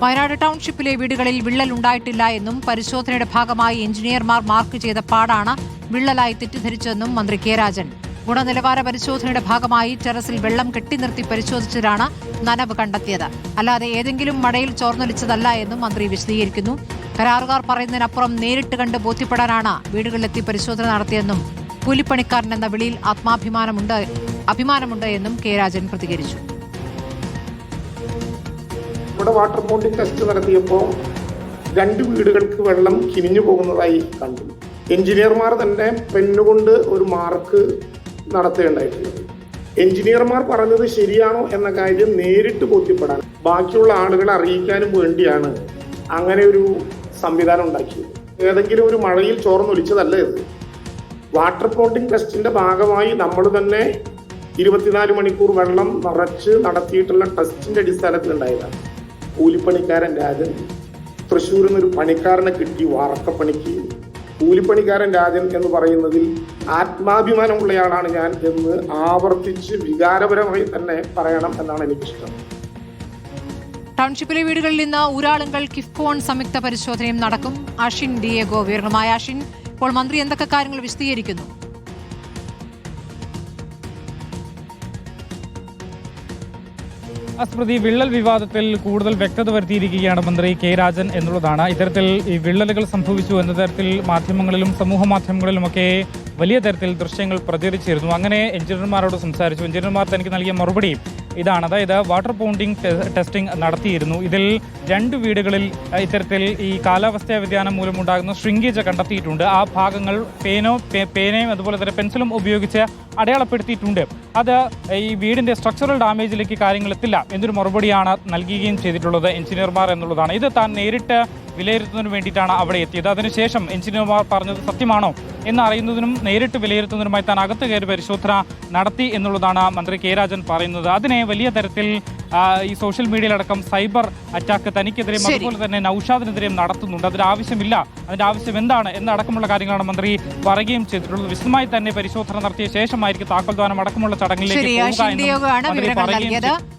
വയനാട് ടൗൺഷിപ്പിലെ വീടുകളിൽ വിള്ളൽ ഉണ്ടായിട്ടില്ല എന്നും പരിശോധനയുടെ ഭാഗമായി എഞ്ചിനീയർമാർ മാർക്ക് ചെയ്ത പാടാണ് വിള്ളലായി തെറ്റിദ്ധരിച്ചതെന്നും മന്ത്രി കെ രാജൻ. ഗുണനിലവാര പരിശോധനയുടെ ഭാഗമായി ടെറസിൽ വെള്ളം കെട്ടിനിർത്തി പരിശോധിച്ചതാണ് നനവ് കണ്ടെത്തിയത്. അല്ലാതെ ഏതെങ്കിലും മഴയിൽ ചോർന്നൊലിച്ചതല്ല എന്നും മന്ത്രി വിശദീകരിക്കുന്നു. കരാറുകാർ പറയുന്നതിനപ്പുറം നേരിട്ട് കണ്ട് ബോധ്യപ്പെടാനാണ് വീടുകളിലെത്തി പരിശോധന നടത്തിയെന്നും കൂലിപ്പണിക്കാരൻ എന്ന വിളിയിൽ അഭിമാനമുണ്ട് എന്നും കെ രാജൻ പ്രതികരിച്ചു. ഇവിടെ വാട്ടർ ബോണ്ടിംഗ് ടെസ്റ്റ് നടത്തിയപ്പോൾ 2 വീടുകൾക്ക് വെള്ളം കിനിഞ്ഞു പോകുന്നതായി കണ്ടു. എഞ്ചിനീയർമാർ തന്നെ പെന്നുകൊണ്ട് ഒരു മാർക്ക് നടത്തുകയുണ്ടായിട്ടുള്ളത്. എഞ്ചിനീയർമാർ പറഞ്ഞത് ശരിയാണോ എന്ന കാര്യം നേരിട്ട് ബോധ്യപ്പെടാൻ ബാക്കിയുള്ള ആളുകളെ അറിയിക്കാനും വേണ്ടിയാണ് അങ്ങനെ ഒരു സംവിധാനം ഉണ്ടാക്കിയത്. ഏതെങ്കിലും ഒരു മഴയിൽ ചോർന്നൊലിച്ചതല്ല ഇത്. വാട്ടർ ബോണ്ടിംഗ് ടെസ്റ്റിന്റെ ഭാഗമായി നമ്മൾ തന്നെ 24 മണിക്കൂർ വെള്ളം നിറച്ച് നടത്തിയിട്ടുള്ള ടെസ്റ്റിന്റെ അടിസ്ഥാനത്തിലുണ്ടായതാണ്. കൂലിപ്പണിക്കാരൻ രാജൻ തൃശ്ശൂരിൽ നിന്നൊരു പണിക്കാരനെ കിട്ടി വാർക്കപ്പണിക്ക്. കൂലിപ്പണിക്കാരൻ രാജൻ എന്ന് പറയുന്നതിൽ ആത്മാഭിമാനമുള്ളയാളാണ് ഞാൻ എന്ന് ആവർത്തിച്ച് വികാരപരമായി തന്നെ പറയണം എന്നാണ് എനിക്കിഷ്ടം. ടൗൺഷിപ്പിലെ വീടുകളിൽ നിന്ന് ഊരാളുങ്കൽ കിഫ്കോൺ സംയുക്ത പരിശോധനയും നടക്കും. അഷിൻ ഡിയേഗോ വിവരങ്ങളുമായി. അഷിൻ, ഇപ്പോൾ മന്ത്രി എന്തൊക്കെ കാര്യങ്ങൾ വിശദീകരിക്കുന്നു? സ്മൃതി, വിള്ളൽ വിവാദത്തിൽ കൂടുതൽ വ്യക്തത വരുത്തിയിരിക്കുകയാണ് മന്ത്രി കെ രാജൻ എന്നുള്ളതാണ്. ഇത്തരത്തിൽ ഈ വിള്ളലുകൾ സംഭവിച്ചു എന്ന തരത്തിൽ മാധ്യമങ്ങളിലും സമൂഹ മാധ്യമങ്ങളിലുമൊക്കെ വലിയ തരത്തിൽ ദൃശ്യങ്ങൾ പ്രചരിച്ചിരുന്നു. അങ്ങനെ എഞ്ചിനീയർമാരോട് സംസാരിച്ചു. എഞ്ചിനീയർമാർ തനിക്ക് നൽകിയ മറുപടി ഇതാണ്. അതായത് വാട്ടർ ബോണ്ടിംഗ് ടെസ്റ്റിംഗ് നടത്തിയിരുന്നു. ഇതിൽ 2 വീടുകളിൽ ഇത്തരത്തിൽ ഈ കാലാവസ്ഥാ വ്യതിയാനം മൂലമുണ്ടാകുന്ന ശൃംഗേജ് കണ്ടെത്തിയിട്ടുണ്ട്. ആ ഭാഗങ്ങൾ പേനയും അതുപോലെ തന്നെ പെൻസിലും ഉപയോഗിച്ച് അടയാളപ്പെടുത്തിയിട്ടുണ്ട്. അത് ഈ വീടിന്റെ സ്ട്രക്ചറൽ ഡാമേജിലേക്ക് കാര്യങ്ങൾ എത്തില്ല എന്നൊരു മറുപടിയാണ് നൽകുകയും ചെയ്തിട്ടുള്ളത് എഞ്ചിനീയർമാർ എന്നുള്ളതാണ്. ഇത് താൻ നേരിട്ട് വിലയിരുത്തുന്നതിന് വേണ്ടിയിട്ടാണ് അവിടെ എത്തിയത്. അതിനുശേഷം എഞ്ചിനീയർമാർ പറഞ്ഞത് സത്യമാണോ എന്നറിയുന്നതിനും നേരിട്ട് വിലയിരുത്തുന്നതിനുമായി താൻ അകത്ത് കയറി പരിശോധന നടത്തി എന്നുള്ളതാണ് മന്ത്രി കെ രാജൻ പറയുന്നത്. അതിനെ വലിയ തരത്തിൽ ഈ സോഷ്യൽ മീഡിയയിലടക്കം സൈബർ അറ്റാക്ക് തനിക്കെതിരെയും അതുപോലെ തന്നെ നൌഷാദിനെതിരെയും നടത്തുന്നുണ്ട്. അതിന്റെ ആവശ്യമില്ല, അതിന്റെ ആവശ്യം എന്താണ് എന്നടക്കമുള്ള കാര്യങ്ങളാണ് മന്ത്രി പറയുകയും ചെയ്തിട്ടുള്ളത്. വിശദമായി തന്നെ പരിശോധന നടത്തിയ ശേഷമായിരിക്കും താക്കോൽദാനം അടക്കമുള്ള ചടങ്ങിലേക്ക് പോകുക എന്നും മന്ത്രി പറയുകയും ചെയ്തു.